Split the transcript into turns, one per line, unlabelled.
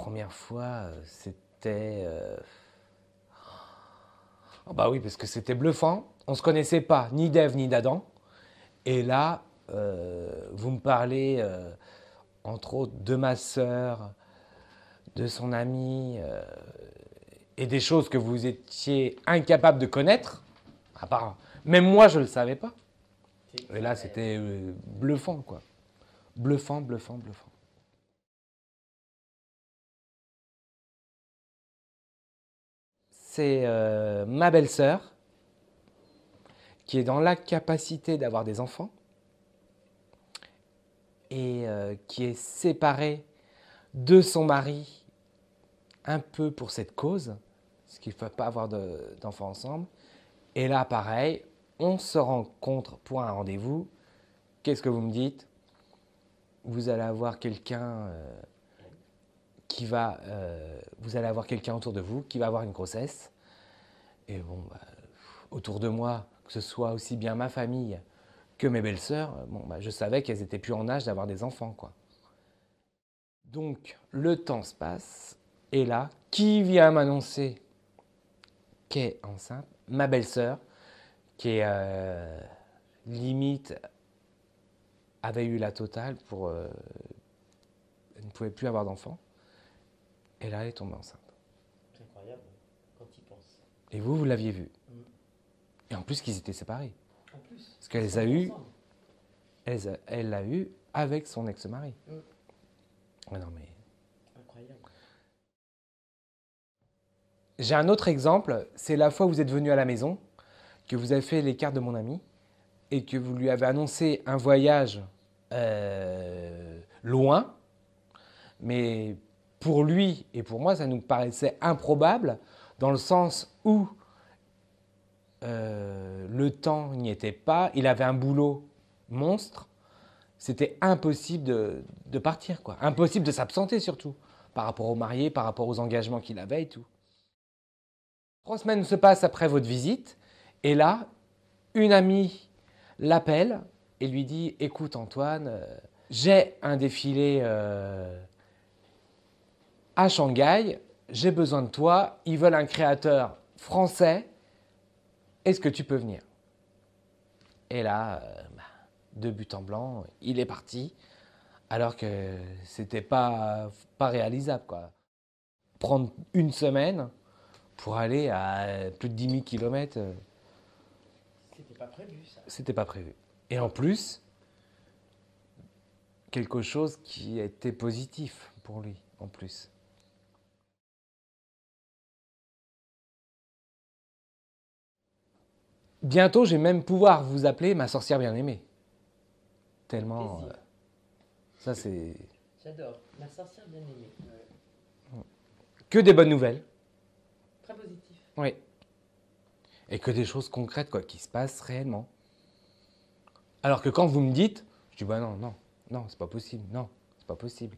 première fois, c'était... Oh bah oui, parce que c'était bluffant. On ne se connaissait pas, ni d'Ève ni d'Adam. Et là, vous me parlez, entre autres, de ma sœur, de son ami, et des choses que vous étiez incapable de connaître. À part, même moi, je ne le savais pas. Et là, c'était bluffant, quoi. Bluffant, bluffant, bluffant. C'est ma belle-sœur qui est dans la capacité d'avoir des enfants et qui est séparée de son mari un peu pour cette cause, parce qu'il ne faut pas avoir d'enfants ensemble. Et là, pareil, on se rencontre pour un rendez-vous. Qu'est-ce que vous me dites? Vous allez avoir quelqu'un vous allez avoir quelqu'un autour de vous qui va avoir une grossesse. Et bon, bah, autour de moi, que ce soit aussi bien ma famille que mes belles-sœurs, bon, bah, je savais qu'elles n'étaient plus en âge d'avoir des enfants, quoi. Donc, le temps se passe, et là, qui vient m'annoncer qu'elle est enceinte? Ma belle-sœur, qui est limite, avait eu la totale pour... elle ne pouvait plus avoir d'enfants. Et là, elle est tombée enceinte.
C'est incroyable quand il pense.
Et vous l'aviez vu. Et en plus qu'ils étaient séparés.
En plus.
Parce qu'elle a eu, elle l'a eu avec son ex-mari. Ouais, non mais...
Incroyable.
J'ai un autre exemple, c'est la fois où vous êtes venu à la maison, que vous avez fait les cartes de mon ami, et que vous lui avez annoncé un voyage loin, mais pour lui et pour moi, ça nous paraissait improbable, dans le sens où le temps n'y était pas, il avait un boulot monstre, c'était impossible de partir, quoi. Impossible de s'absenter surtout, par rapport aux mariés, par rapport aux engagements qu'il avait et tout. 3 semaines se passent après votre visite, et là, une amie l'appelle et lui dit « Écoute Antoine, j'ai un défilé à Shanghai, j'ai besoin de toi, ils veulent un créateur français, est-ce que tu peux venir ?» Et là, de but en blanc, il est parti, alors que c'était pas réalisable, quoi. Prendre une semaine pour aller à plus de 10 000 km,
C'était pas prévu ça.
c'était pas prévu. Et en plus, quelque chose qui a été positif pour lui, en plus. Bientôt, je vais même pouvoir vous appeler ma sorcière bien-aimée. Tellement... ça, c'est...
J'adore. Ma sorcière bien aimée.
Que des bonnes nouvelles.
Très positif.
Oui. Et que des choses concrètes, quoi, qui se passent réellement. Alors que quand vous me dites, je dis, bah non, non, non, c'est pas possible, non, c'est pas possible.